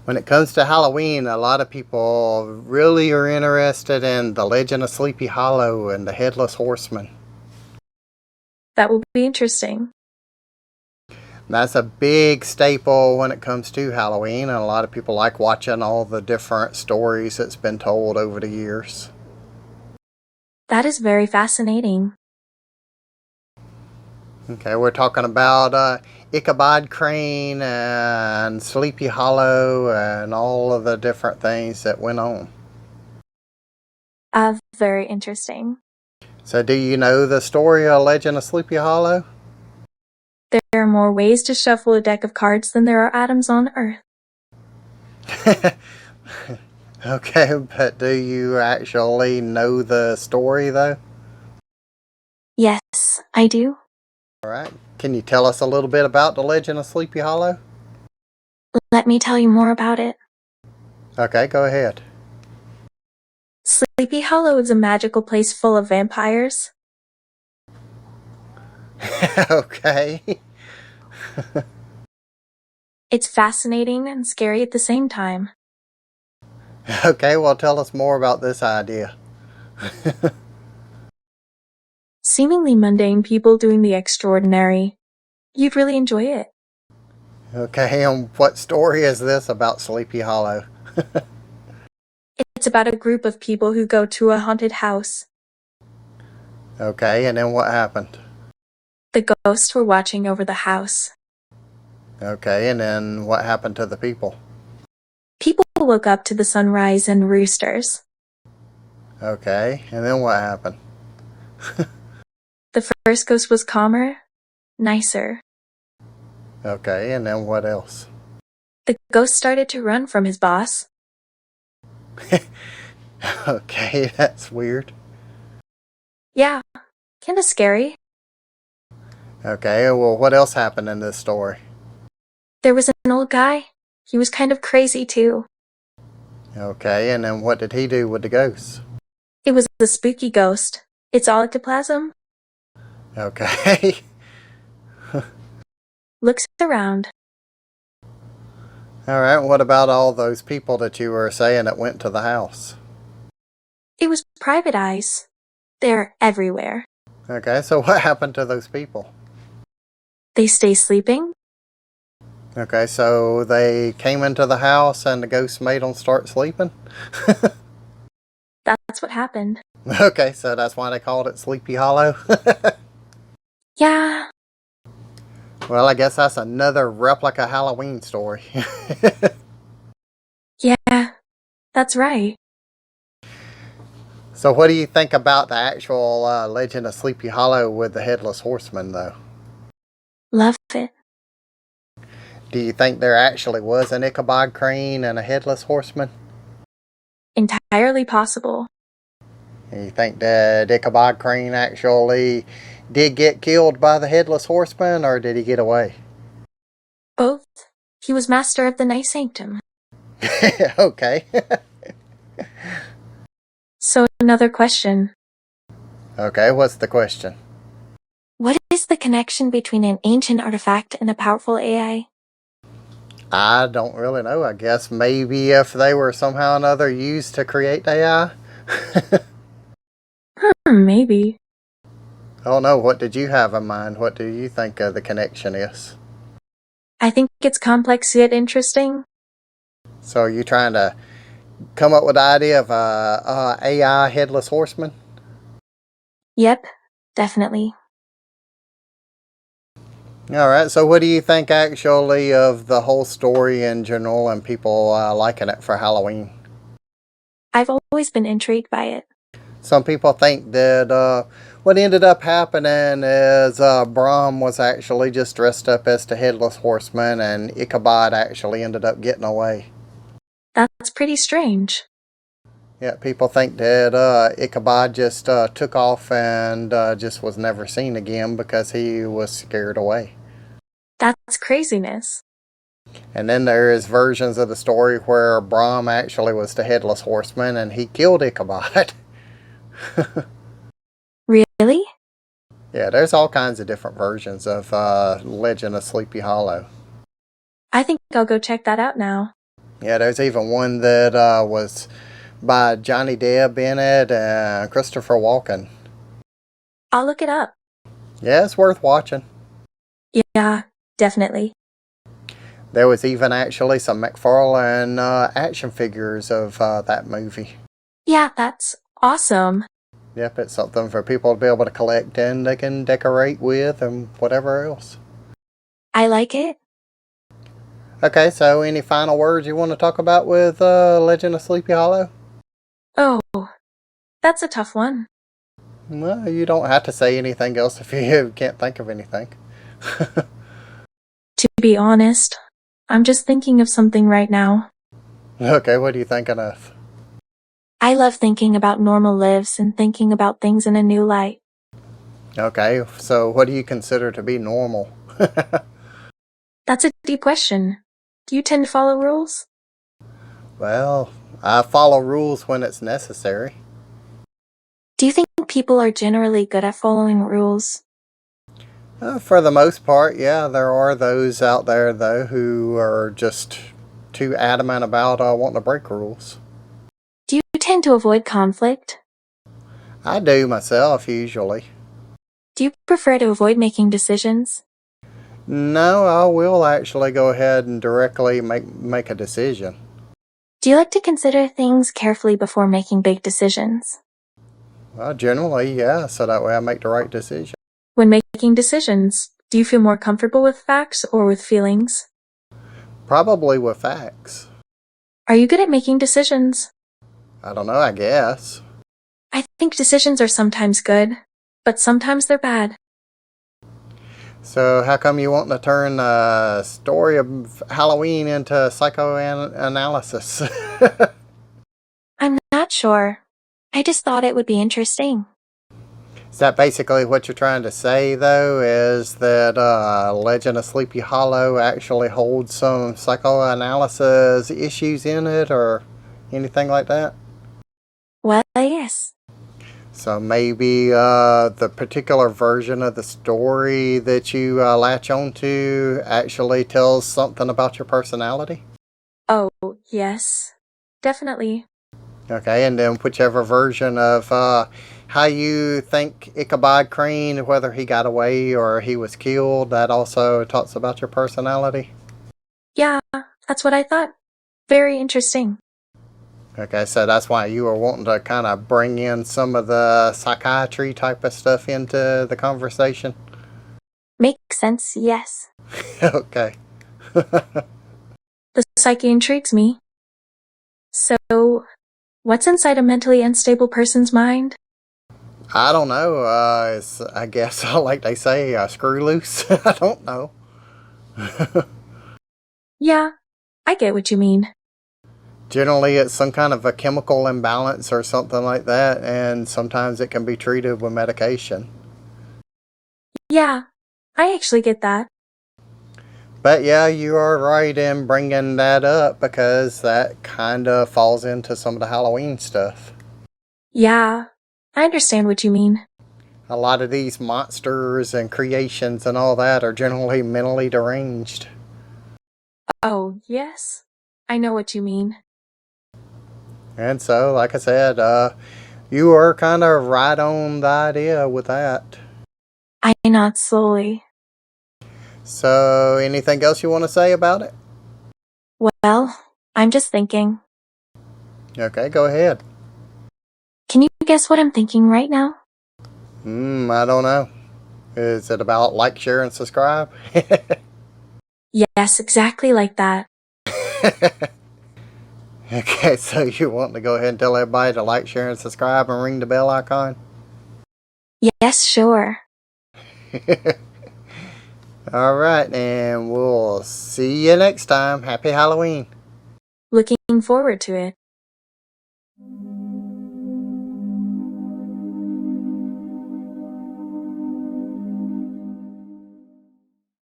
When it comes to Halloween, a lot of people really are interested in the Legend of Sleepy Hollow and the Headless Horseman. That will be interesting. That's a big staple when it comes to Halloween, and a lot of people like watching all the different stories that's been told over the years. That is very fascinating. Okay, we're talking about Ichabod Crane and Sleepy Hollow and all of the different things that went on. Very interesting. So, do you know the story of Legend of Sleepy Hollow? There are more ways to shuffle a deck of cards than there are atoms on Earth. Okay, but do you actually know the story though? Yes, I do. Alright. Can you tell us a little bit about the Legend of Sleepy Hollow? Let me tell you more about it. Okay, go ahead. Sleepy Hollow is a magical place full of vampires. Okay. It's fascinating and scary at the same time. Okay, well, tell us more about this idea. Seemingly mundane people doing the extraordinary. You'd really enjoy it. Okay, and what story is this about Sleepy Hollow? It's about a group of people who go to a haunted house. Okay, and then what happened? The ghosts were watching over the house. Okay, and then what happened to the people? People woke up to the sunrise and roosters. Okay, and then what happened? The first ghost was calmer, nicer. Okay, and then what else? The ghost started to run from his boss. Okay, that's weird. Yeah, kinda scary. Okay, well, what else happened in this story? There was an old guy. He was kind of crazy too. Okay, and then what did he do with the ghosts? It was a spooky ghost. It's all ectoplasm. Okay. Looks around. Alright, what about all those people that you were saying that went to the house? It was private eyes. They're everywhere. Okay, so what happened to those people? They stay sleeping. Okay, so they came into the house and the ghost made them start sleeping? That's what happened. Okay, so that's why they called it Sleepy Hollow? Yeah, Well, I guess that's another replica Halloween story. yeah, that's right. So what do you think about the actual Legend of Sleepy Hollow with the Headless Horseman, though? Love it. Do you think there actually was an Ichabod Crane and a Headless Horseman? Entirely possible. And you think that Ichabod Crane actually did get killed by the Headless Horseman, or did he get away? Both. He was master of the night sanctum. Okay. So another question. Okay, what's the question? What is the connection between an ancient artifact and a powerful AI? I don't really know. I guess maybe if they were somehow or another used to create AI. Maybe. I don't know. What did you have in mind? What do you think the connection is? I think it's complex yet interesting. So are you trying to come up with the idea of a AI headless horseman? Yep, definitely. All right. So what do you think actually of the whole story in general and people liking it for Halloween? I've always been intrigued by it. Some people think that what ended up happening is Brahm was actually just dressed up as the headless horseman, and Ichabod actually ended up getting away. That's pretty strange. Yeah, people think that Ichabod just took off and just was never seen again because he was scared away. That's craziness. And then there is versions of the story where Brahm actually was the headless horseman and he killed Ichabod. Really? Yeah, there's all kinds of different versions of Legend of Sleepy Hollow. I think I'll go check that out now. Yeah, there's even one that was by Johnny Depp in it and Christopher Walken. I'll look it up. Yeah, it's worth watching. Yeah, definitely. There was even actually some McFarlane action figures of that movie. Yeah, that's awesome. Yep, it's something for people to be able to collect and they can decorate with and whatever else. I like it. Okay, so any final words you want to talk about with Legend of Sleepy Hollow? Oh, that's a tough one. Well, you don't have to say anything else if you can't think of anything. To be honest, I'm just thinking of something right now. Okay, what are you thinking of? I love thinking about normal lives and thinking about things in a new light. Okay, so what do you consider to be normal? That's a deep question. Do you tend to follow rules? Well, I follow rules when it's necessary. Do you think people are generally good at following rules? For the most part, yeah, there are those out there, though, who are just too adamant about wanting to break rules. Do you tend to avoid conflict? I do myself, usually. Do you prefer to avoid making decisions? No, I will actually go ahead and directly make a decision. Do you like to consider things carefully before making big decisions? Well, generally, yeah, so that way I make the right decision. When making decisions, do you feel more comfortable with facts or with feelings? Probably with facts. Are you good at making decisions? I don't know, I guess. I think decisions are sometimes good, but sometimes they're bad. So, how come you want to turn the story of Halloween into psychoanalysis? I'm not sure. I just thought it would be interesting. Is that basically what you're trying to say, though? Is that Legend of Sleepy Hollow actually holds some psychoanalysis issues in it, or anything like that? Well, yes. So maybe the particular version of the story that you latch onto actually tells something about your personality? Oh, yes. Definitely. Okay, and then whichever version of how you think Ichabod Crane, whether he got away or he was killed, that also talks about your personality? Yeah, that's what I thought. Very interesting. Okay, so that's why you were wanting to kind of bring in some of the psychiatry type of stuff into the conversation? Makes sense, yes. Okay. The psyche intrigues me. So, what's inside a mentally unstable person's mind? I don't know. It's, I guess, like they say, screw loose. I don't know. Yeah, I get what you mean. Generally, it's some kind of a chemical imbalance or something like that, and sometimes it can be treated with medication. Yeah, I actually get that. But yeah, you are right in bringing that up because that kind of falls into some of the Halloween stuff. Yeah, I understand what you mean. A lot of these monsters and creations and all that are generally mentally deranged. Oh, yes. I know what you mean. And so, like I said, you are kind of right on the idea with that. I nod slowly. So, anything else you want to say about it? Well, I'm just thinking. Okay, go ahead. Can you guess what I'm thinking right now? I don't know. Is it about like, share, and subscribe? Yes, exactly like that. Okay, so you want to go ahead and tell everybody to like, share, and subscribe and ring the bell icon? Yes, sure. Alright, and we'll see you next time. Happy Halloween. Looking forward to it.